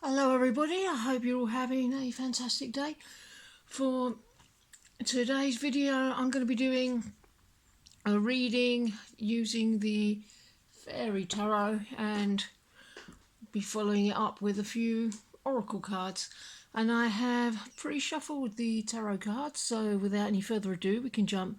Hello everybody, I hope you're all having a fantastic day. For today's video I'm going to be doing a reading using the Fairy Tarot and be following it up with a few oracle cards. And I have pre-shuffled the tarot cards, so without any further ado we can jump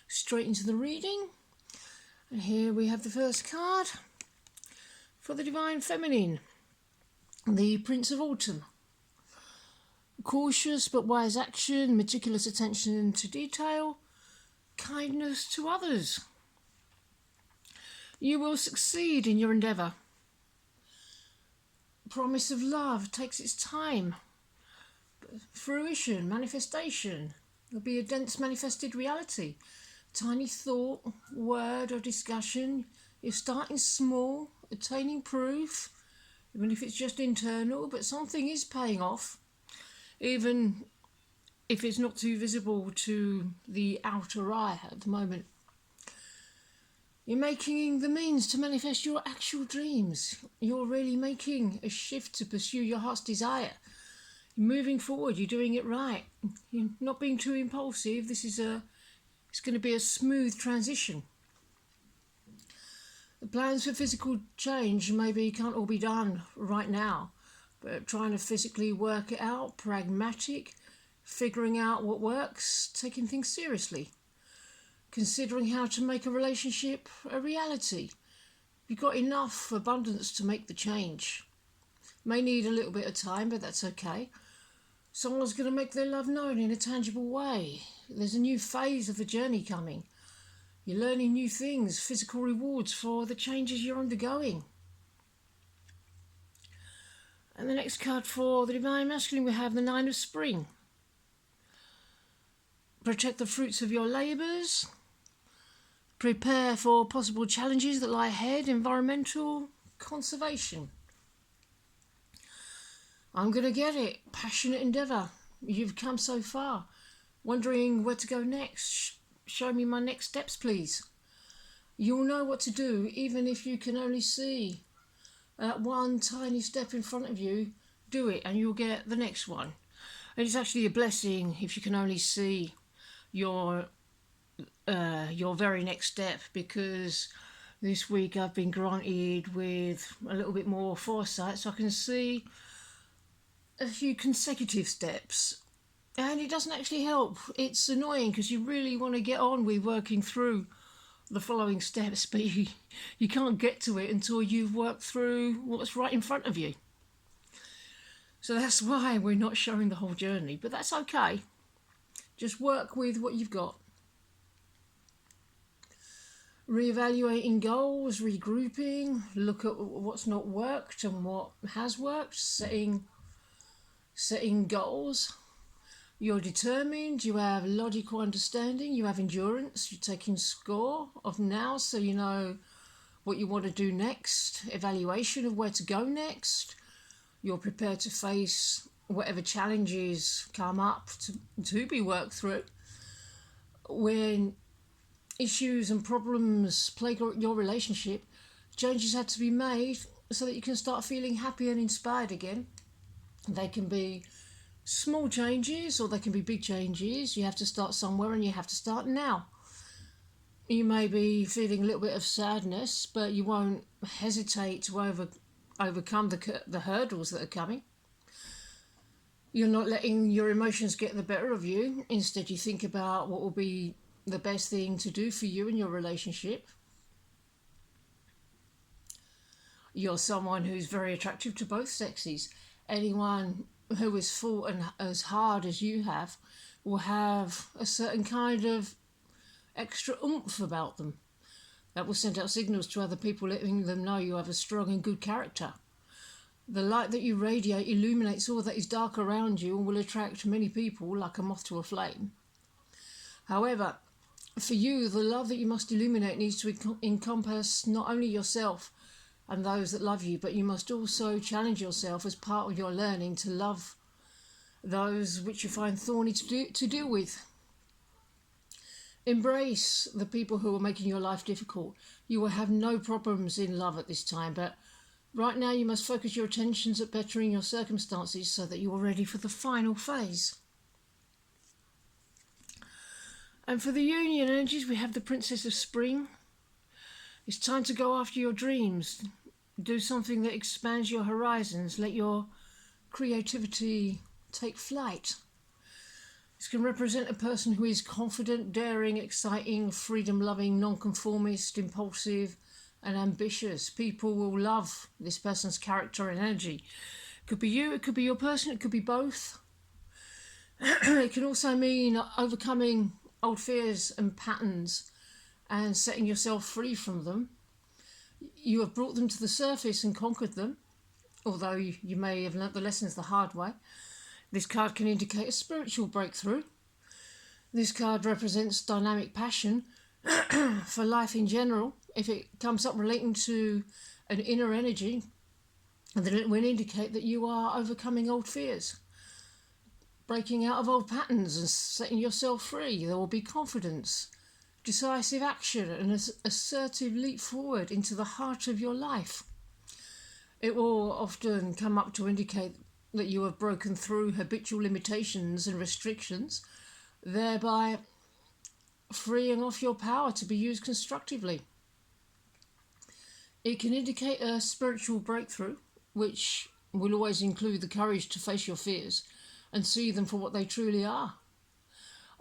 straight into the reading. And here we have the first card for the Divine Feminine. The Prince of Autumn. Cautious but wise action, meticulous attention to detail, kindness to others. You will succeed in your endeavour. Promise of love takes its time. Fruition, manifestation. There'll be a dense manifested reality. Tiny thought, word or discussion. You're starting small, attaining proof. Even if it's just internal, but something is paying off, even if it's not too visible to the outer eye at the moment. You're making the means to manifest your actual dreams. You're really making a shift to pursue your heart's desire. You're moving forward, you're doing it right. You're not being too impulsive. It's going to be a smooth transition. The plans for physical change maybe can't all be done right now, but trying to physically work it out, pragmatic, figuring out what works, taking things seriously, considering how to make a relationship a reality. You've got enough abundance to make the change. May need a little bit of time, but that's okay. Someone's going to make their love known in a tangible way. There's a new phase of the journey coming. You're learning new things, physical rewards for the changes you're undergoing. And the next card for the Divine Masculine, we have the Nine of Spring. Protect the fruits of your labours. Prepare for possible challenges that lie ahead. Environmental conservation. I'm going to get it. Passionate endeavour. You've come so far. Wondering where to go next. Show me my next steps, please. You'll know what to do, even if you can only see one tiny step in front of you. Do it and you'll get the next one. And it's actually a blessing if you can only see your very next step, because this week I've been granted with a little bit more foresight, so I can see a few consecutive steps. And it doesn't actually help. It's annoying because you really want to get on with working through the following steps, but you can't get to it until you've worked through what's right in front of you. So that's why we're not showing the whole journey, but that's okay. Just work with what you've got. Reevaluating goals, regrouping, look at what's not worked and what has worked, setting goals. You're determined, you have logical understanding, you have endurance, you're taking score of now so you know what you want to do next, evaluation of where to go next. You're prepared to face whatever challenges come up to be worked through. When issues and problems plague your relationship, changes have to be made so that you can start feeling happy and inspired again. They can be small changes or they can be big changes. You have to start somewhere and you have to start now. You may be feeling a little bit of sadness, but you won't hesitate to overcome the hurdles that are coming. You're not letting your emotions get the better of you. Instead, you think about what will be the best thing to do for you and your relationship. You're someone who's very attractive to both sexes. Anyone who has fought and as hard as you have will have a certain kind of extra oomph about them that will send out signals to other people, letting them know you have a strong and good character. The light that you radiate illuminates all that is dark around you and will attract many people like a moth to a flame. However, for you, the love that you must illuminate needs to encompass not only yourself and those that love you, but you must also challenge yourself as part of your learning to love those which you find thorny to deal with. Embrace the people who are making your life difficult. You will have no problems in love at this time, but Right now you must focus your attentions at bettering your circumstances so that you are ready for the final phase. And for the union energies, we have the Princess of Spring. It's time to go after your dreams. Do something that expands your horizons. Let your creativity take flight. This can represent a person who is confident, daring, exciting, freedom-loving, non-conformist, impulsive, and ambitious. People will love this person's character and energy. It could be you, it could be your person, it could be both. It can also mean overcoming old fears and patterns and setting yourself free from them. You have brought them to the surface and conquered them, although you may have learnt the lessons the hard way. This card can indicate a spiritual breakthrough. This card represents dynamic passion for life in general. If it comes up relating to an inner energy, then it will indicate that you are overcoming old fears, breaking out of old patterns and setting yourself free. There will be confidence, decisive action, and an assertive leap forward into the heart of your life. It will often come up to indicate that you have broken through habitual limitations and restrictions, thereby freeing off your power to be used constructively. It can indicate a spiritual breakthrough, which will always include the courage to face your fears and see them for what they truly are.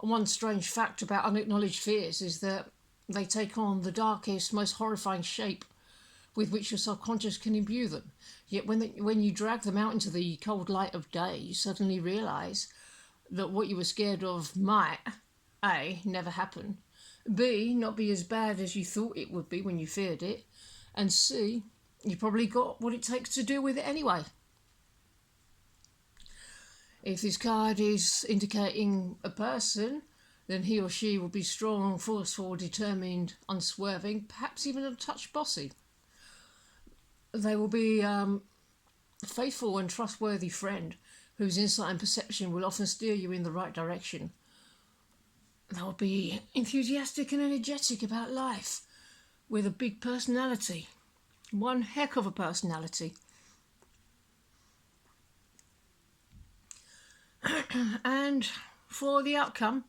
And one strange fact about unacknowledged fears is that they take on the darkest, most horrifying shape with which your subconscious can imbue them. Yet when you drag them out into the cold light of day, you suddenly realise that what you were scared of might, A, never happen, B, not be as bad as you thought it would be when you feared it, and C, you probably got what it takes to deal with it anyway. If this card is indicating a person, then he or she will be strong, forceful, determined, unswerving, perhaps even a touch bossy. They will be a faithful and trustworthy friend whose insight and perception will often steer you in the right direction. They'll be enthusiastic and energetic about life, with a big personality. One heck of a personality. And for the outcome,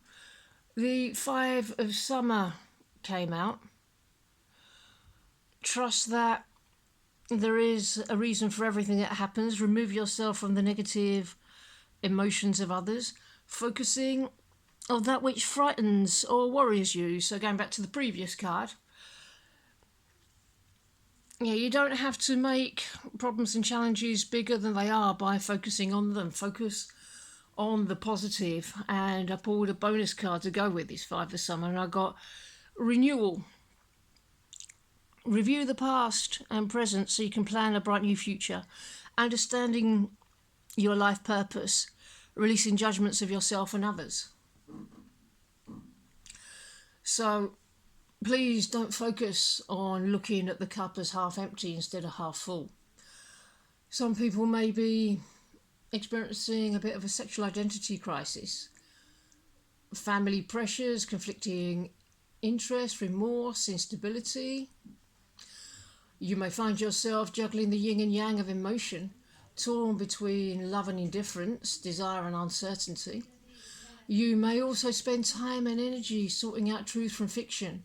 the Five of Summer came out. Trust that there is a reason for everything that happens. Remove yourself from the negative emotions of others, focusing on that which frightens or worries you. So going back to the previous card, you don't have to make problems and challenges bigger than they are by focusing on them. Focus on the positive. And I pulled a bonus card to go with this Five of Summer, and I got renewal. Review the past and present so you can plan a bright new future. Understanding your life purpose. Releasing judgments of yourself and others. So please don't focus on looking at the cup as half empty instead of half full. Some people may be experiencing a bit of a sexual identity crisis. Family pressures, conflicting interest, remorse, instability. You may find yourself juggling the yin and yang of emotion, torn between love and indifference, desire and uncertainty. You may also spend time and energy sorting out truth from fiction,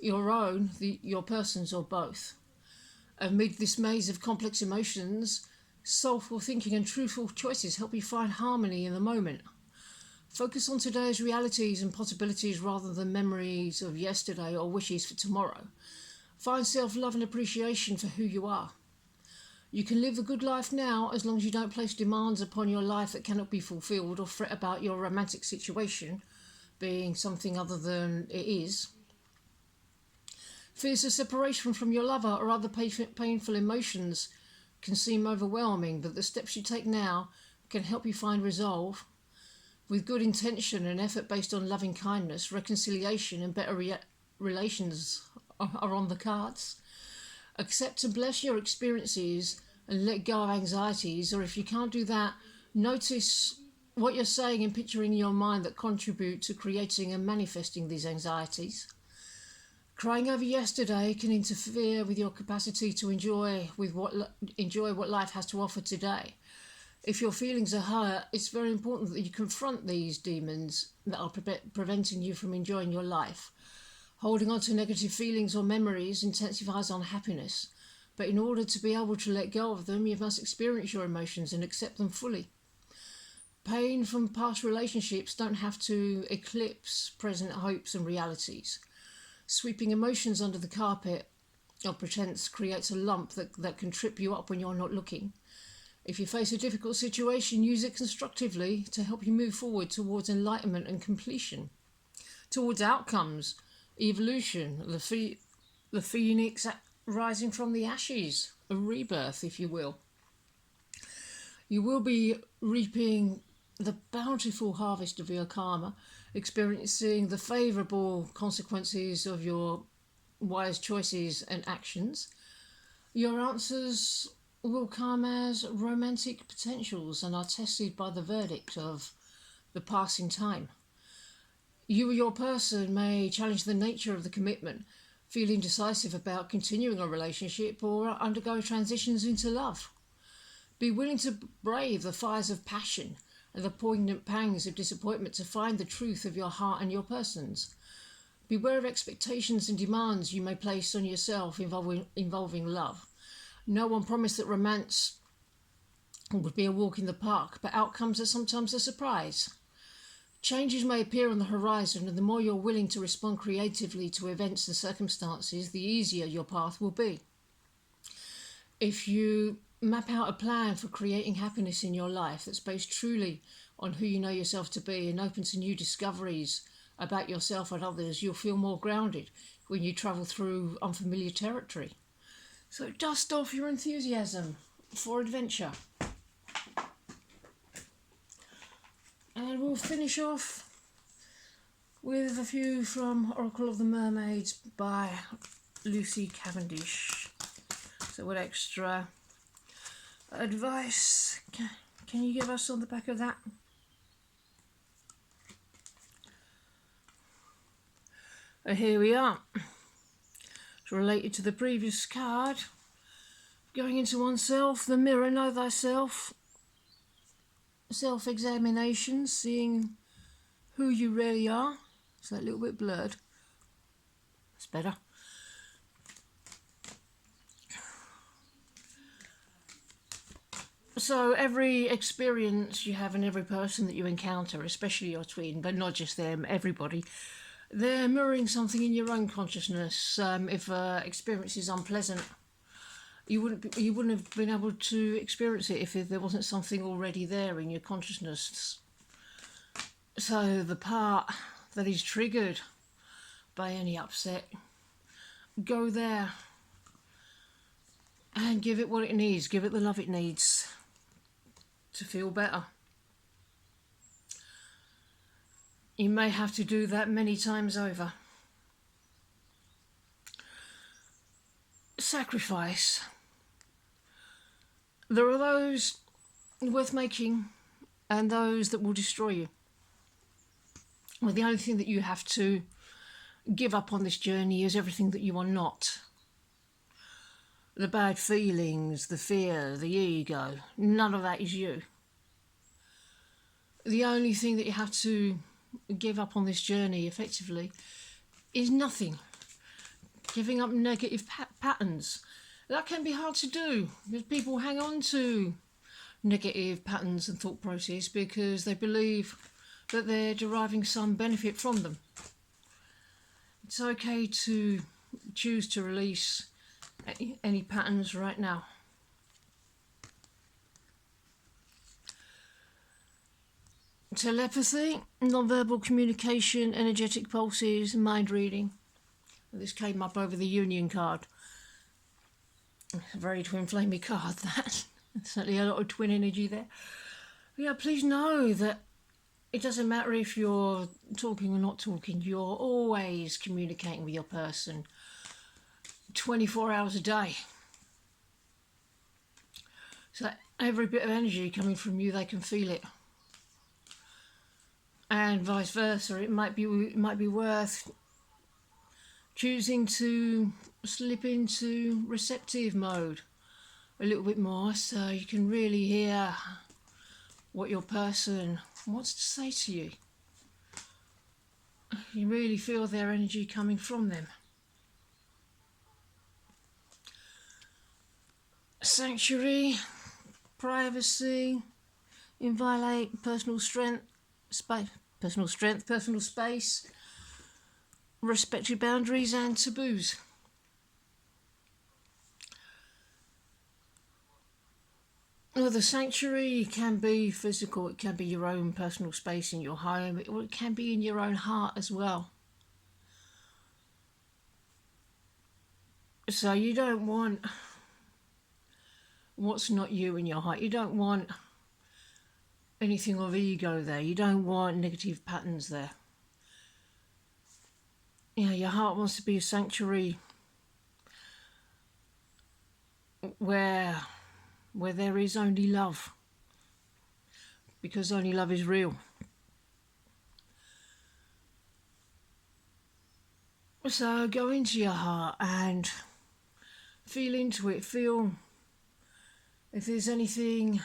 your own, your person's, or both. Amid this maze of complex emotions, soulful thinking and truthful choices help you find harmony in the moment. Focus on today's realities and possibilities rather than memories of yesterday or wishes for tomorrow. Find self-love and appreciation for who you are. You can live a good life now as long as you don't place demands upon your life that cannot be fulfilled or fret about your romantic situation being something other than it is. Fears of separation from your lover or other painful emotions can seem overwhelming, but the steps you take now can help you find resolve. With good intention and effort based on loving kindness, reconciliation and better relations are on the cards. Accept and bless your experiences and let go of anxieties, or if you can't do that, notice what you're saying and picturing in your mind that contribute to creating and manifesting these anxieties. Crying over yesterday can interfere with your capacity to enjoy what life has to offer today. If your feelings are hurt, it's very important that you confront these demons that are preventing you from enjoying your life. Holding on to negative feelings or memories intensifies unhappiness, but in order to be able to let go of them, you must experience your emotions and accept them fully. Pain from past relationships don't have to eclipse present hopes and realities. Sweeping emotions under the carpet or pretense creates a lump that can trip you up when you're not looking. If you face a difficult situation, use it constructively to help you move forward towards enlightenment and completion, towards outcomes, evolution, the phoenix rising from the ashes, a rebirth, if you will. You will be reaping the bountiful harvest of your karma, experiencing the favourable consequences of your wise choices and actions. Your answers will come as romantic potentials and are tested by the verdict of the passing time. You or your person may challenge the nature of the commitment, feel indecisive about continuing a relationship or undergo transitions into love. Be willing to brave the fires of passion and the poignant pangs of disappointment to find the truth of your heart and your persons. Beware of expectations and demands you may place on yourself involving love. No one promised that romance would be a walk in the park, but outcomes are sometimes a surprise. Changes may appear on the horizon, and the more you're willing to respond creatively to events and circumstances, the easier your path will be. If you map out a plan for creating happiness in your life that's based truly on who you know yourself to be and open to new discoveries about yourself and others, you'll feel more grounded when you travel through unfamiliar territory. So dust off your enthusiasm for adventure. And we'll finish off with a few from Oracle of the Mermaids by Lucy Cavendish. So what extra advice can you give us on the back of that? Here we are. It's related to the previous card. Going into oneself, the mirror, know thyself. Self-examination, seeing who you really are. It's that little bit blurred. It's better. So every experience you have and every person that you encounter, especially your twin, but not just them, everybody, they're mirroring something in your own consciousness. If experience is unpleasant, you wouldn't have been able to experience it if there wasn't something already there in your consciousness. So the part that is triggered by any upset, go there and give it what it needs, give it the love it needs to feel better. You may have to do that many times over. Sacrifice. There are those worth making and those that will destroy you. Well, the only thing that you have to give up on this journey is everything that you are not. The bad feelings, the fear, the ego, none of that is you. The only thing that you have to give up on this journey effectively is nothing. Giving up negative patterns. That can be hard to do because people hang on to negative patterns and thought process because they believe that they're deriving some benefit from them. It's okay to choose to release any patterns right now. Telepathy, non-verbal communication, energetic pulses, mind reading. This came up over the Union card. A very twin flamey card, that. Certainly a lot of twin energy there. Yeah, please know that it doesn't matter if you're talking or not talking, you're always communicating with your person 24 hours a day. So every bit of energy coming from you, they can feel it. And vice versa, it might be worth choosing to slip into receptive mode a little bit more, so you can really hear what your person wants to say to you. You really feel their energy coming from them. Sanctuary, privacy, inviolate, personal strength, personal space, respect your boundaries and taboos. Well, the sanctuary can be physical, it can be your own personal space in your home, or it can be in your own heart as well. So you don't want what's not you in your heart. You don't want anything of ego there. You don't want negative patterns there. Yeah, your heart wants to be a sanctuary where there is only love, because only love is real. So go into your heart and feel into it. Feel if there's anything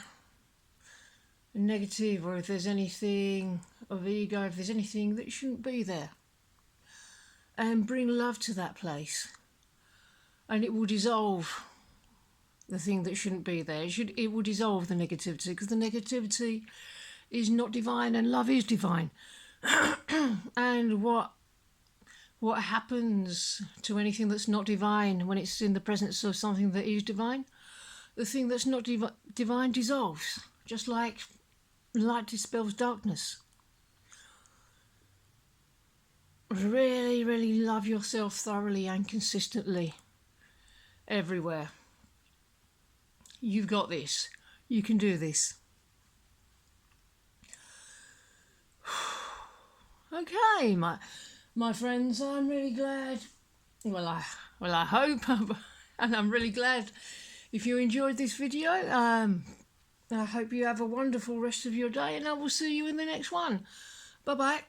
negative, or if there's anything of ego, if there's anything that shouldn't be there, and bring love to that place, and it will dissolve the thing that shouldn't be there. It will dissolve the negativity, because the negativity is not divine and love is divine. And what happens to anything that's not divine when it's in the presence of something that is divine? The thing that's not divine dissolves, just like light dispels darkness. Really, really love yourself thoroughly and consistently everywhere. You've got this. You can do this. Okay, my friends, I'm really glad. Well, I hope, and I'm really glad if you enjoyed this video. I hope you have a wonderful rest of your day, and I will see you in the next one. Bye-bye.